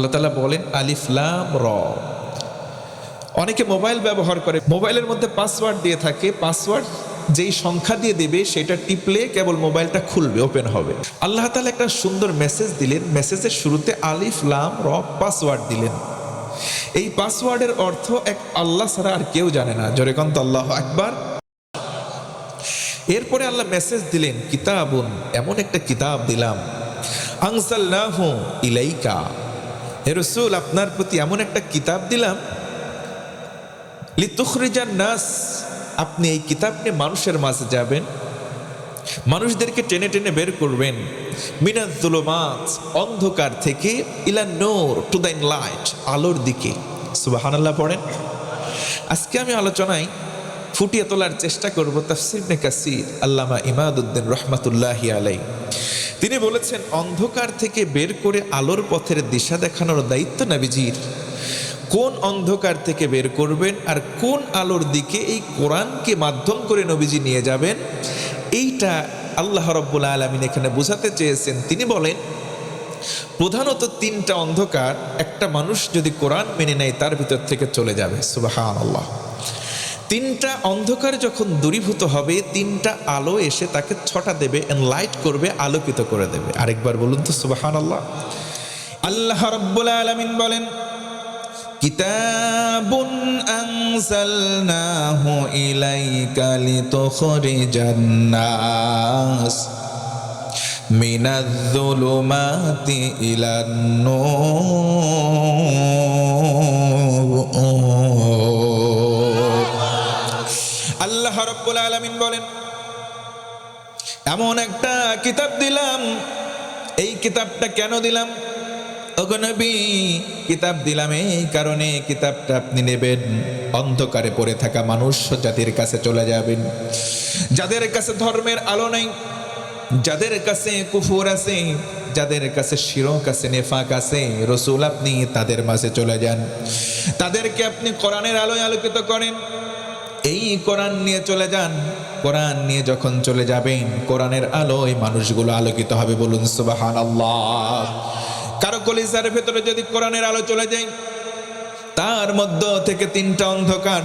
আল্লাহ তাআলা বলেন আলিফ লাম র। অনেকে মোবাইল ব্যবহার করে, মোবাইলের মধ্যে পাসওয়ার্ড দিয়ে থাকে, পাসওয়ার্ড যেই সংখ্যা দিয়ে দেবে সেটা টিপলে কেবল মোবাইলটা খুলবে, ওপেন হবে। আল্লাহ তাআলা একটা সুন্দর মেসেজ দিলেন, মেসেজের শুরুতে আলিফ লাম র পাসওয়ার্ড দিলেন। এই পাসওয়ার্ডের অর্থ এক আল্লাহ ছাড়া আর কেউ জানে না। জোরে কোন আল্লাহু আকবার। এরপরে আল্লাহ মেসেজ দিলেন কিতাবুন, এমন একটা কিতাব দিলাম, আনজালনাহু ইলাইকা, হে রাসূল আপনার প্রতি এমন একটা কিতাব দিলাম, লিতুখরিজান নাস, আপনি এই কিতাব নিয়ে মানুষের মাঝে যাবেন, মানুষদেরকে টেনে টেনে বের করবেন, মিনাজ যুলুমাত, অন্ধকার থেকে, ইলান নূর, টু দ্য লাইট, আলোর দিকে। সুবহানাল্লাহ পড়েন। আজকে আমি আলোচনায় ফুটিয়ে তোলার চেষ্টা করব তাফসীর ইবনে কাসির আল্লামা ইমাদউদ্দিন রাহমাতুল্লাহি আলাইহি। তিনি বলেছেন অন্ধকার থেকে বের করে আলোর পথের দিশা দেখানোর দায়িত্ব নবীজির। কোন অন্ধকার থেকে বের করবেন আর কোন আলোর দিকে এই কোরআনকে মাধ্যম করে নবীজি নিয়ে যাবেন, এইটা আল্লাহ রাব্বুল আলামিন এখানে বোঝাতে চেয়েছেন। তিনি বলেন প্রধানত তিনটা অন্ধকার একটা মানুষ যদি কোরআন মেনে নেয় তার ভিতর থেকে চলে যাবে। সুবহানাল্লাহ। তিনটা অন্ধকার যখন দূরীভূত হবে, তিনটা আলো এসে তাকে ছটা দেবে, এনলাইট করবে, আলোকিত করে দেবে। আরেকবার বলুন তো সুবহানাল্লাহ। আল্লাহ রাব্বুল আলামিন বলেন কিতাবুন আনজালনাহু ইলাইকা লিতুখরিজান নাস মিনাজ যুলুমাতি ইলান নূর। আল্লাহ রাব্বুল আলামিন বলেন এমন একটা কিতাব দিলাম। এই কিতাবটা কেন দিলাম? ওগো নবী, কিতাব দিলাম এই কারণে, কিতাবটা আপনি নেবেন, অন্ধকারে পড়ে থাকা মানুষ জাতির কাছে চলে যাবেন, যাদের কাছে ধর্মের আলো নেই, যাদের কাছে কুফর আছে, যাদের কাছে শিরক আছে, নেফাক আছে, রাসূল আপনি তাদের মাঝে চলে যান, তাদেরকে আপনি কোরআনের আলোয় আলোকিত করেন। এই কোরআন নিয়ে চলে যান। কোরআন নিয়ে যখন চলে যাবেন, কোরআনের আলোয় মানুষগুলো আলোকিত হবে। বলুন সুবহানাল্লাহ। কারো কলিজার ভেতরে যদি কোরআনের আলো চলে যায়, তার মধ্য থেকে তিনটা অন্ধকার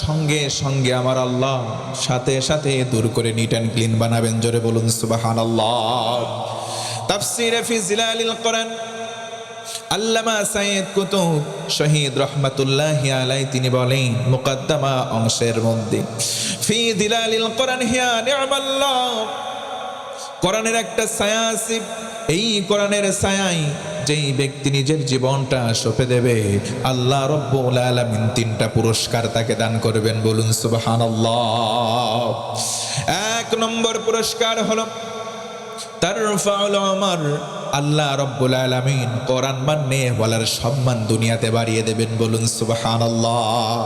সঙ্গে সঙ্গে আমার আল্লাহ সাথে সাথে দূর করে নিট অ্যান্ড ক্লিন বানাবেন। জোরে বলুন সুবহানাল্লাহ। তাফসীরে ফি জিলালিল কোরআন আল্লামা সাইয়্যিদ কুতুব শহীদ রাহমাতুল্লাহি আলাইহি তিনি বলেন মুকদ্দমা অংশের মধ্যে ফি জিলালিল কোরআন হিয়া নি'মাল্লাহ, কোরআনের একটা ছায়া আছে, এই কোরআনের ছায়ায় যেই ব্যক্তি নিজের জীবনটা সঁপে দেবে, আল্লাহ রাব্বুল আলামিন তিনটা পুরস্কার তাকে দান করবেন। বলুন সুবহানাল্লাহ। এক নম্বর পুরস্কার হলো তারফাউল উমর, আল্লাহ রাব্বুল আলামিন কোরআন মানে বলার সম্মান দুনিয়াতে বাড়িয়ে দেবেন। বলুন সুবহানাল্লাহ।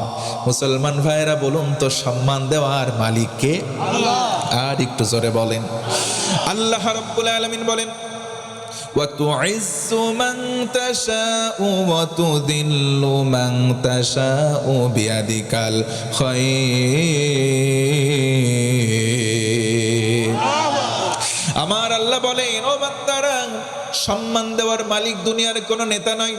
মুসলমান ভাইরা বলুন তো সম্মান দেওয়ার মালিক কে? আল্লাহ। আর একটু জোরে বলেন। আল্লাহ রাব্বুল আলামিন বলেন ওয়া তুইজ্জু মান তাশাউ ওয়া তুযিল্লু মান তাশাউ বিয়াদিকাল খায়র। আমার আল্লাহ বলেন ও বান্দারা, সম্মান দেওয়ার মালিক দুনিয়ার কোনো নেতা নয়,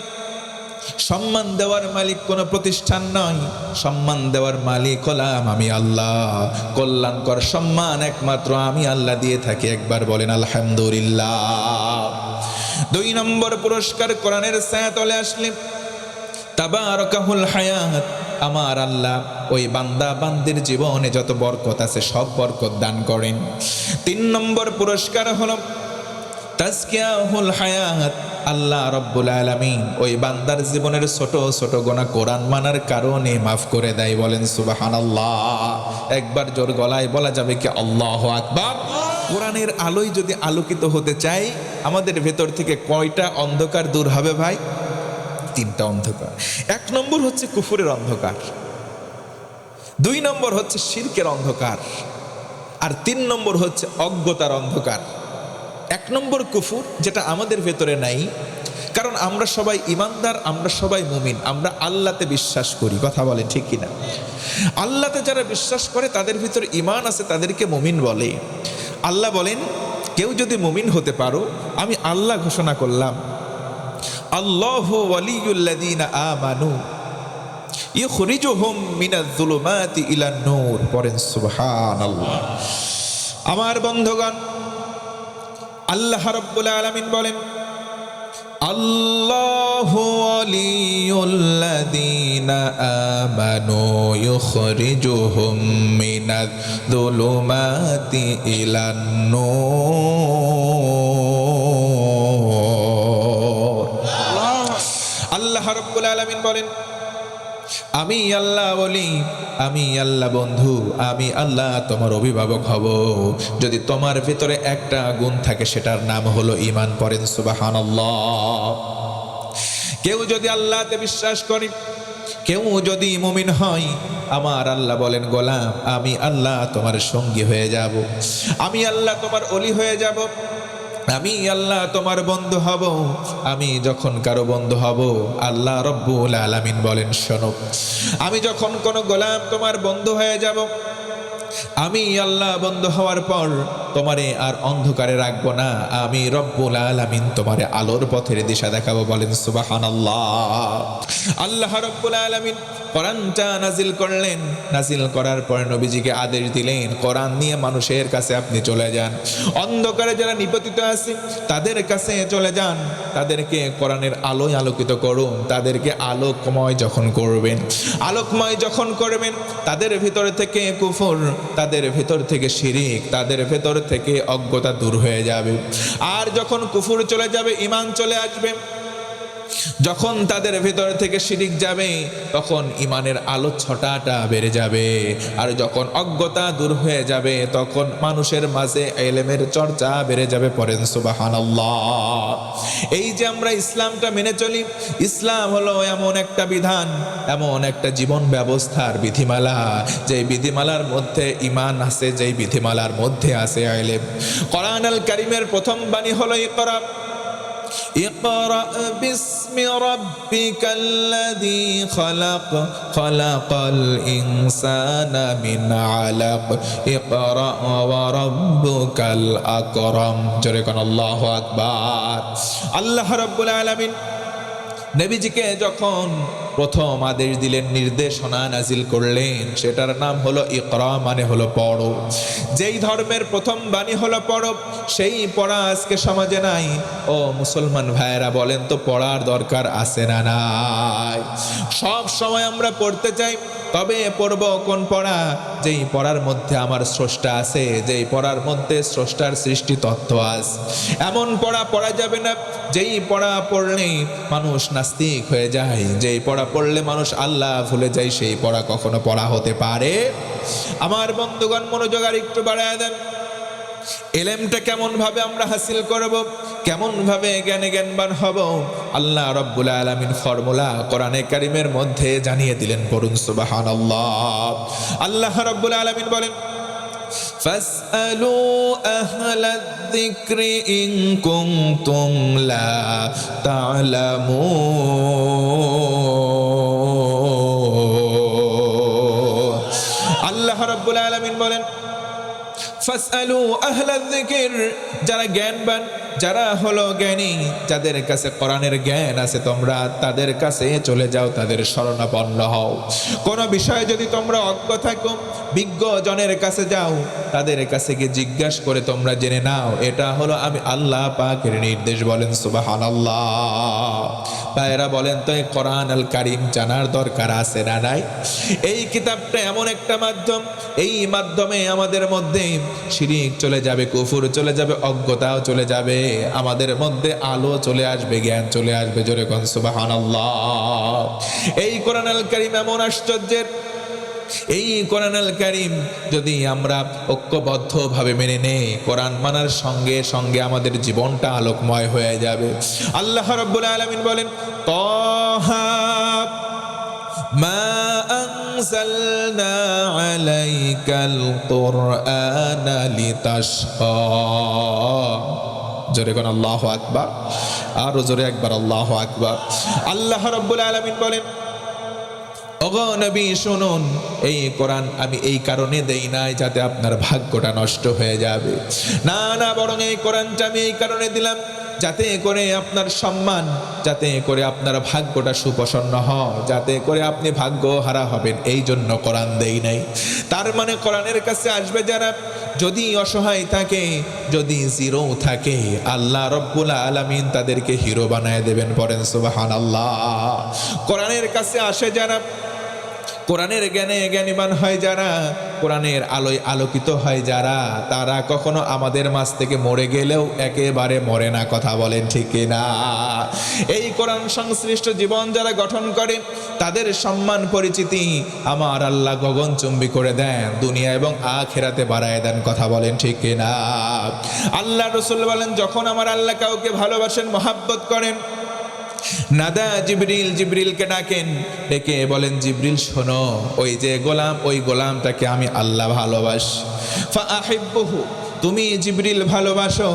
সম্মান দেওয়ার মালিক কোনো প্রতিষ্ঠান নয়, সম্মান দেওয়ার মালিক হলাম আমি আল্লাহ। কল্যাণকর সম্মান একমাত্র আমি আল্লাহ দিয়ে থাকি। একবার বলেন আলহামদুলিল্লাহ। দুই নম্বর পুরস্কার কোরআনের ছায়াতলে আসলে তাবারাকাহুল হায়াত, আমার আল্লাহ ওই বান্দা বান্দির জীবনে যত বরকত আছে সব বরকত দান করেন। তিন নম্বর পুরস্কার হলো তাজকিয়াহুল হায়াত, আল্লাহ রাব্বুল আলামিন ওই বান্দার জীবনের ছোট ছোট গুনাহ কোরআন মানার কারণে মাফ করে দেয়। বলেন সুবহানাল্লাহ। একবার জোর গলায় বলা যাবে কি আল্লাহু আকবার। কোরআনের আলোয় যদি আলোকিত হতে চাই, আমাদের ভেতর থেকে কয়টা অন্ধকার দূর হবে ভাই? তিনটা অন্ধকার। এক নম্বর হচ্ছে কুফরের অন্ধকার, দুই নম্বর হচ্ছে শিরকের অন্ধকার, আর তিন নম্বর হচ্ছে অজ্ঞতার অন্ধকার। এক নম্বর কুফর, যেটা আমাদের ভেতরে নাই, কারণ আমরা সবাই ইমানদার, আমরা সবাই মুমিন, আমরা আল্লাহতে বিশ্বাস করি। কথা বলে ঠিক কিনা? আল্লাহতে যারা বিশ্বাস করে তাদের ভিতর ইমান আছে, তাদেরকে মুমিন বলে। আল্লাহ বলেন কেউ যদি মুমিন হতে পারো, আমি আল্লাহ ঘোষণা করলাম আল্লাহু ওয়ালিয়ুল্লাযীনা আমানু ইখরিজুহুম মিনাজ-যুলুমাতি ইলান-নূর। পড়েন সুবহানাল্লাহ। আমার বন্ধুগণ, আল্লাহ রাব্বুল আলামিন বলেন, আল্লাহু ওয়ালিয়ুল্লাযীনা আমানু ইখরিজুহুম মিনাজ-যুলুমাতি ইলান-নূর। আল্লাহ রাব্বুল আলামিন বলেন, আমি আল্লাহ বলি, আমি আল্লাহ বন্ধু, আমি আল্লাহ তোমার অভিভাবক হব যদি তোমার ভিতরে একটা গুণ থাকে, সেটার নাম হলো ঈমান। পড়েন সুবহানাল্লাহ। কেউ যদি আল্লাহতে বিশ্বাস করে, কেউ যদি মুমিন হয়, আমার আল্লাহ বলেন, গোলাম আমি আল্লাহ তোমার সঙ্গী হয়ে যাব, আমি আল্লাহ তোমার ওলি হয়ে যাব, আমি আল্লাহ তোমার বন্ধু হব। আমি যখন কারো বন্ধু হব, আল্লাহ রব্বুল আলামিন বলেন, শোনো, আমি যখন কোনো গোলাম তোমার বন্ধু হয়ে যাব, আমি আল্লাহ বন্ধু হওয়ার পর তোমারে আর অন্ধকারে রাখবো না, আমি রব্বুল আলামিন তোমারে আলোর পথের দিশা দেখাবো। বলেন সুবহানাল্লাহ। আল্লাহ রব্বুল আলামিন কোরআনটা নাজিল করলেন, নাজিল করার পর নবীজিকে আদেশ দিলেন, কোরআন নিয়ে মানুষের কাছে আপনি চলে যান, অন্ধকারে যারা নিপতিত আছে তাদের কাছে চলে যান, তাদেরকে কোরআনের আলোয় আলোকিত করুন, তাদেরকে আলোকময় যখন করবেন, আলোকময় যখন করবেন, তাদের ভিতর থেকে কুফর, তাদের ভিতর থেকে শিরিক, তাদের ভেতর থেকে অজ্ঞতা দূর হয়ে যাবে। আর যখন কুফর চলে যাবে, ঈমান চলে আসবে। যখন তাদের ভিতর থেকে শিরিক যাবে, তখন ঈমানের আলো ছটাটা বেড়ে যাবে। আর যখন অজ্ঞতা দূর হয়ে যাবে, তখন মানুষের মাঝে ইলমের চর্চা বেড়ে যাবে। পড়েন সুবহানাল্লাহ। এই যে আমরা ইসলামটা মেনে চলি, ইসলাম হলো এমন একটা বিধান, এমন একটা জীবন ব্যবস্থার বিধিমালা, যে বিধিমালার মধ্যে ঈমান আছে, যেই বিধিমালার মধ্যে আছে ইলম। কোরআন আল কারীমের প্রথম বাণী হলো ইকরা। اقرأ باسم ربك الذي خلق خلق الإنسان من علق اقرأ وربك الأكرم। জোরে কোন আল্লাহু আকবার। আল্লাহ রাব্বুল আলামিন নবীজিকে যখন প্রথম আদেশ দিলেন, নির্দেশনা নাজিল করলেন, সেটার নাম হলো ইকরা, মানে হলো পড়ো। যেই ধর্মের প্রথম বাণী হলো পড়ো, সেই পড়া আজকে সমাজে নাই। ও মুসলমান ভাইয়েরা, বলেন তো পড়ার দরকার আছে না নাই? সব সময় আমরা পড়তে চাই, তবে পড়ব কোন পড়া? যেই পড়ার মধ্যে আমার স্রষ্টা আছে, যেই পড়ার মধ্যে স্রষ্টার সৃষ্টি তত্ত্ব আছে, এমন পড়া পড়া যাবে না যেই পড়া পড়লে মানুষ নাস্তিক হয়ে যায়, যেই পড়া পড়লে মানুষ আল্লাহ ভুলে যায়, সেই পড়া কখনো পড়া হতে পারে? আমার বন্ধুগণ, মনোযোগ আর একটু বাড়ায় দেন। ইলমটা কেমন ভাবে আমরা হাসিল করব, কেমন ভাবে জ্ঞানে জ্ঞানবান হব, আল্লাহ রাব্বুল আলামিন ফর্মুলা কোরআনে কারীমের মধ্যে জানিয়ে দিলেন। পড়ুন সুবহানাল্লাহ। আল্লাহ রাব্বুল আলামিন বলেন, ফাসআলু আহলায যিকরি ইন কুনতুম লা তা'লামুন। আল্লাহ রাব্বুল আলামিন বলেন, ফাসআলু আহলায যিকর, যারা জ্ঞানবান, যারা হলো জ্ঞানী, যাদের কাছে কোরআনের জ্ঞান আছে, তোমরা তাদের কাছে চলে যাও, তাদের শরণাপন্ন হও। কোন বিষয়ে যদি তোমরা অজ্ঞ থাকো, বিজ্ঞ জনের কাছে যাও, তাদের কাছে গিয়ে জিজ্ঞাসা করে তোমরা জেনে নাও। এটা হলো আমি আল্লাহ পাকের নির্দেশ। বলেন সুবহানাল্লাহ। ভাইয়েরা, বলেন তো এই কোরআন আল কারীম জানার দরকার আছে না নাই? এই কিতাবটা এমন একটা মাধ্যম, এই মাধ্যমে আমাদের মধ্যে শিরিক চলে যাবে, কুফর চলে যাবে, অজ্ঞতাও চলে যাবে, আমাদের মধ্যে আলো চলে আসবে, জ্ঞান চলে আসবে। জোরে কোন সুবহানাল্লাহ। এই কোরআন আল কারীম এমন আশ্চর্যের, এই কোরআন আল কারীম যদি আমরা ঐক্যবদ্ধভাবে মেনে নেই, কোরআন মানার সঙ্গে সঙ্গে আমাদের জীবনটা আলোকময় হয়ে যাবে। আল্লাহ রাব্বুল আলামিন বলেন, তাহা মা আনজালনা আলাইকাল কুরআনা লিতাশকা। জোরে কোন আল্লাহু আকবার। আরো জোরে একবার আল্লাহু আকবার। আল্লাহ রাব্বুল আলামিন বলেন, ওগো নবী শুনুন, এই কোরআন আমি এই কারণে দেই নাই যাতে আপনার ভাগ্যটা নষ্ট হয়ে যাবে, না না, বরং এই কোরআনটা আমি এই কারণে দিলাম যাতে করে আপনার সম্মান, যাতে করে আপনার ভাগ্যটা সুপ্রসন্ন হয়, যাতে করে আপনি ভাগ্য হারা হবেন, এই জন্য কোরআন দেই নাই। তার মানে কোরআনের কাছে আসবে যারা, যদি অসহায় থাকে, যদি জিরো থাকে, আল্লাহ রব্বুল আলামিন তাদেরকে হিরো বানায় দেবেন। পড়েন সুবহানাল্লাহ। কোরআনের কাছে আসে যারা, কোরআনের জ্ঞানে জ্ঞানীবান হয় যারা, কোরআনের আলোয় আলোকিত হয় যারা, তারা কখনো আমাদের মাঝ থেকে মরে গেলেও একেবারে মরে না। কথা বলেন ঠিক কিনা? এই কোরআন সংশ্লিষ্ট জীবন যারা গঠন করে, তাদের সম্মান পরিচিতি আমার আল্লাহ গগনচুম্বী করে দেন, দুনিয়া এবং আখিরাতে বাড়ায় দেন। কথা বলেন ঠিক কিনা? আল্লাহ রাসূল বলেন, যখন আমার আল্লাহ কাউকে ভালোবাসেন, মহাব্বত করেন, নাদা জিবরিল, জিবরিলকে ডাকেন, ডেকে বলেন, জিবরিল শোনো, ওই যে গোলাম, ওই গোলামটাকে আমি আল্লাহ ভালোবাসি। ফাআহিব্বুহু, তুমি জিবরিল ভালোবাসো।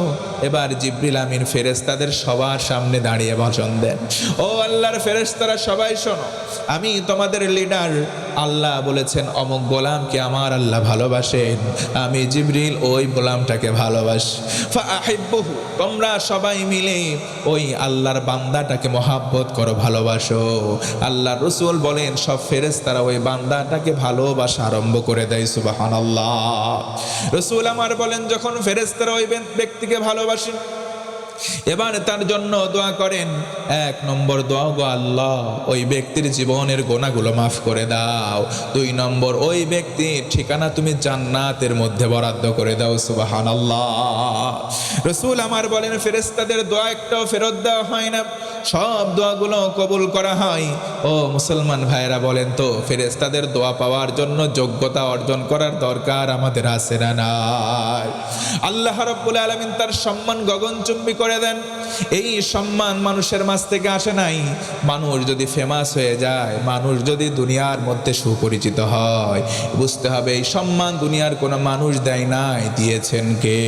এবার জিবরিল আমিন ফেরেশতাদের সবার সামনে দাঁড়িয়ে ভাষণ দেন, ও আল্লাহর ফেরেশতারা সবাই শোনো, আমি তোমাদের লিডার, আল্লাহ বলেছেন অমুক গোলামকে আমার আল্লাহ ভালোবাসেন, আমি জিবরিল ওই গোলামটাকে ভালোবাসি। ফাআহিব্বুহু, তোমরা সবাই মিলে ওই আল্লাহর বান্দাটাকে মহাব্বত করো, ভালোবাসো। আল্লাহর রাসূল বলেন, সব ফেরেশতারা ওই বান্দাটাকে ভালোবাসা আরম্ভ করে দেয়। সুবহানাল্লাহ। রাসূল আমার বলেন, যখন ফেরেশতারা ওই ব্যক্তিকে ভালোবাসেন, এবার তার জন্য দোয়া করেন। এক নম্বর দোয়া, গো আল্লাহ, ওই ব্যক্তির জীবনের গুনাহগুলো মাফ করে দাও। দুই নম্বর, ওই ব্যক্তির ঠিকানা তুমি জান্নাতের মধ্যে বরাদ্দ করে দাও। সুবহানাল্লাহ। রাসূল আমার বলেন, ফেরেশতাদের দোয়া একটাও ফেরত দেওয়া হয় না, সব দোয়াগুলো কবুল করা হয়। ও মুসলমান ভাইরা, বলেন তো, ফেরেশতাদের দোয়া পাওয়ার জন্য যোগ্যতা অর্জন করার দরকার আমাদের আছে না নাই? আল্লাহ রাব্বুল আলামিন তার সম্মান গগনচুম্বী করে দেন। এই সম্মান মানুষের মাঝ থেকে আসে নাই। মানুষ যদি ফেমাস হয়ে যায়, মানুষ যদি দুনিয়ার মধ্যে সুপরিচিত হয়, বুঝতে হবে এই সম্মান দুনিয়ার কোনো মানুষ দেয় নাই, দিয়েছেন কে?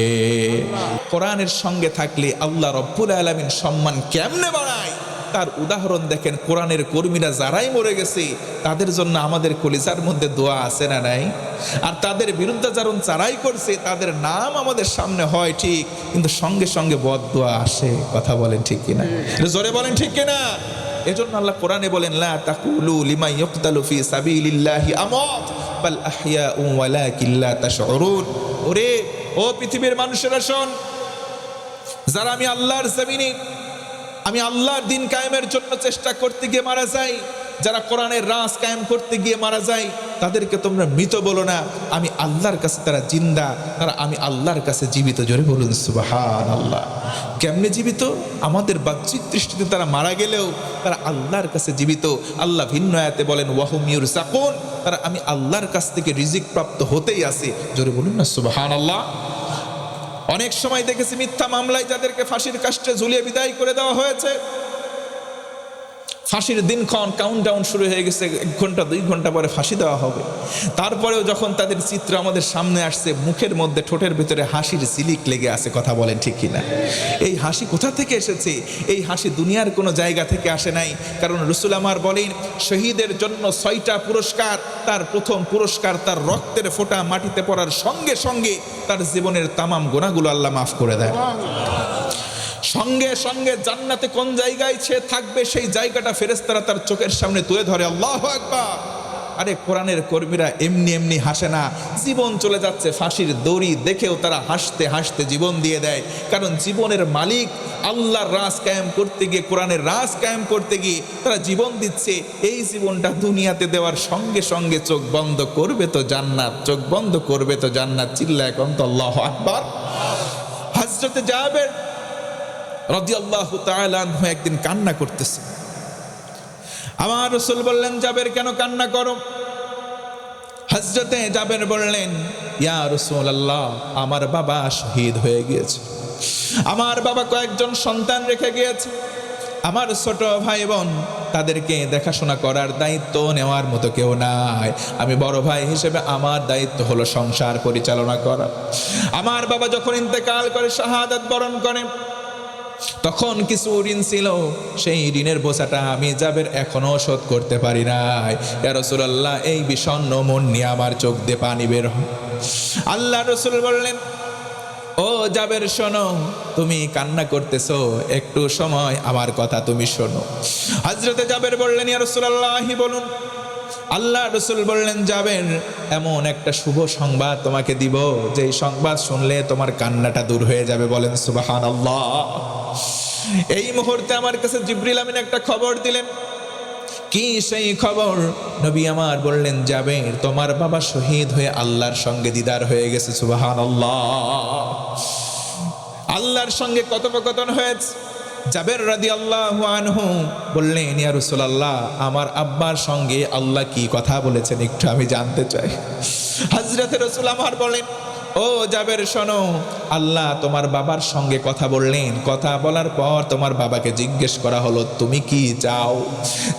কোরআনের সঙ্গে থাকলে আল্লাহ রাব্বুল আলামিন সম্মান কেমনে বাড়ায়, তার উদাহরণ দেখেন। কোরআনের কর্মীরা যারাই মরে গেছে, তাদের জন্য আমাদের কলিজার মধ্যে দোয়া আছে না নাই? আর তাদের বিরুদ্ধাচারণ যারাই করছে, তাদের নাম আমাদের সামনে হয় ঠিক, কিন্তু সঙ্গে সঙ্গে বদদোয়া আসে। কথা বলেন ঠিক কিনা? জোরে বলেন ঠিক কিনা? এজন্য আল্লাহ কোরআনে বলেন, লা তাকুলু লিমান ইউকতালু ফি সাবিলিল্লাহি আমওয়াত বাল আহইয়াউ ওয়ালাকিন লা তাশউরুন। ওরে ও পৃথিবীর মানুষেরা শোন, যারা আমি আল্লাহর জমিনে, আমি আল্লাহর দিন কায়েমের জন্য চেষ্টা করতে গিয়ে মারা যায়, যারা কোরআনের রাজ কায়েম করতে গিয়ে মারা যায়, তাদেরকে তোমরা মৃত বলো না, আমি আল্লাহর কাছে তারা জিন্দা, তারা আমি আল্লাহর কাছে জীবিত। জোরে বলুন সুবহানাল্লাহ। কেমনে জীবিত? আমাদের বাহ্যিক দৃষ্টিতে তারা মারা গেলেও তারা আল্লাহর কাছে জীবিত। আল্লাহ ভিন্ন আয়াতে বলেন, ওয়াহুম ইউরযাকুন, তারা আমি আল্লাহর কাছ থেকে রিজিক প্রাপ্ত হতেই আছে। জোরে বলুন না সুবহানাল্লাহ। অনেক সময় দেখেছি মিথ্যা মামলায় যাদেরকে ফাঁসির কাস্টে ঝুলিয়ে বিদায় করে দেওয়া হয়েছে, ফাঁসির দিনক্ষণ কাউন্টডাউন শুরু হয়ে গেছে, 1 ঘন্টা 2 ঘন্টা পরে ফাঁসি দেওয়া হবে। তারপরেও যখন তাদের চিত্র আমাদের সামনে আসছে, মুখের মধ্যে, ঠোঁটের ভিতরে হাসির ঝিলিক লেগে আছে। কথা বলেন ঠিক কিনা? এই হাসি কোথা থেকে এসেছে? এই হাসি দুনিয়ার কোনো জায়গা থেকে আসে নাই। কারণ রাসূল আমার বলেন, শহীদের জন্য 6টা পুরস্কার। তার প্রথম পুরস্কার, তার রক্তের ফোঁটা মাটিতে পড়ার সঙ্গে সঙ্গে তার জীবনের তামাম গুনাহগুলো আল্লাহ মাফ করে দেয়। সঙ্গে সঙ্গে জান্নাতে কোন জায়গায় সে থাকবে, সেই জায়গাটা ফেরেশতারা তার চোখের সামনে তুলে ধরে। আল্লাহু আকবার। আরে কোরআনের কর্মীরা এমনি এমনি হাসে না, জীবন চলে যাচ্ছে, ফাঁসির দড়ি দেখেও তারা হাসতে হাসতে জীবন দিয়ে দেয়। কারণ জীবনের মালিক আল্লাহর রাজ কায়েম করতে গিয়ে, কোরআনের রাজ কায়েম করতে গিয়ে তারা জীবন দিচ্ছে। এই জীবনটা দুনিয়াতে দেওয়ার সঙ্গে সঙ্গে চোখ বন্ধ করবে তো জান্নাত, চোখ বন্ধ করবে তো জান্নাত। চিল্লায় এখন তো আল্লাহু আকবার। হযরতে জাবের রাদিয়াল্লাহু তাআলা আনহু একদিন কান্না করতেছে। আমার রাসূল বললেন, জাবের কেন কান্না করো? হযরতে জাবের বললেন, ইয়া রাসূলুল্লাহ, আমার বাবা শহীদ হয়ে গিয়েছে, আমার বাবা কয়েকজন সন্তান রেখে গিয়েছে, আমার ছোট ভাই বোন, তাদেরকে দেখাশোনা করার দায়িত্ব নেওয়ার মতো কেউ নাই। আমি বড় ভাই হিসেবে আমার দায়িত্ব হলো সংসার পরিচালনা করা। আমার বাবা যখন ইন্তেকাল করে, শাহাদাত বরণ করে, তখন কিছু ঋণ ছিল, সেই ঋণের বোঝাটা আমি জাবের এখনো শোধ করতে পারি নাই। ইয়া রাসূলুল্লাহ, এই বিষণ্ণ মন নিয়ে আমার চোখ দিয়ে পানি বের হয়। আল্লাহ রাসূল বললেন, ও জাবের শোনো, তুমি কান্না করতেছো, একটু সময় আমার কথা তুমি শোনো। হযরতে জাবের বললেন, ইয়া রাসূলুল্লাহ বলুন। আল্লাহ রাসূল বললেন, জাবের, এমন একটা শুভ সংবাদ তোমাকে দিব, যেই সংবাদ শুনলে তোমার কান্নাটা দূর হয়ে যাবে। বলেন সুবহানাল্লাহ। এই মুহূর্তে আমার কাছে জিবরিল আমিন একটা খবর দিলেন। কি সেই খবর? নবী আমার বললেন, জাবের, তোমার বাবা শহীদ হয়ে আল্লাহর সঙ্গে দিদার হয়ে গেছে। সুবহানাল্লাহ। আল্লাহর সঙ্গে কথোপকথন হয়েছে। জাবের রাদিয়াল্লাহু আনহু বললেন, ইয়া রাসূলুল্লাহ, আমার আব্বার সঙ্গে আল্লাহ কি কথা বলেছেন একটু আমি জানতে চাই। হযরত রাসূল আমার বলেন, ও জাবের শোনো, আল্লাহ তোমার বাবার সঙ্গে কথা বললেন। কথা বলার পর তোমার বাবাকে জিজ্ঞেস করা হলো, তুমি কি চাও?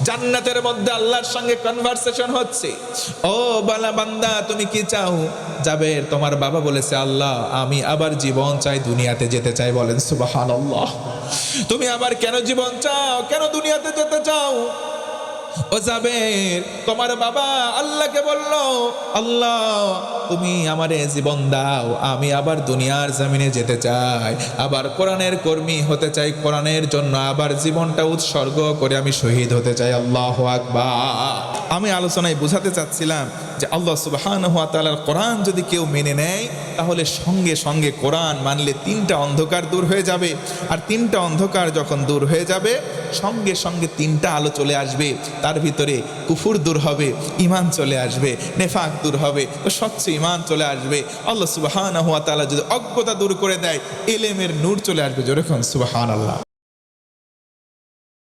জান্নাতের মধ্যে আল্লাহর সঙ্গে কনভারসেশন হচ্ছে। ও বালা বান্দা, তুমি কি চাও? জাবের, তোমার বাবা বলেছে, আল্লাহ আমি আবার জীবন চাই, দুনিয়াতে যেতে চাই। বলেন সুবহানাল্লাহ। তুমি আবার কেন জীবন চাও, কেন দুনিয়াতে যেতে চাও? ও জাবের, তোমার বাবা আল্লাহকে বলল, আল্লাহ তুমি আমারে জীবন দাও, আমি আবার দুনিয়ার জমিনে যেতে চাই, আবার কোরআনের কর্মী হতে চাই, কোরআনের জন্য আবার জীবনটা উৎসর্গ করে আমি শহীদ হতে চাই। আল্লাহু আকবার। আমি আলোচনায় বোঝাতে চাচ্ছিলাম যে আল্লাহ সুবহানাহু ওয়া তাআলার কোরআন যদি কেউ মেনে নেয়, তাহলে সঙ্গে সঙ্গে কোরআন মানলে 3টা অন্ধকার দূর হয়ে যাবে। আর 3টা অন্ধকার যখন দূর হয়ে যাবে, সঙ্গে সঙ্গে 3টা আলো চলে আসবে। তার ভিতরে কুফুর দূর হবে, ঈমান চলে আসবে, নেফাক দূর হবে, তো স্বচ্ছ ঈমান চলে আসবে। আল্লাহ সুবহানাহু ওয়া তাআলা যদি অজ্ঞতা দূর করে দেয়, ইলমের নূর চলে আসবে। যেরকম সুবহানাল্লাহ।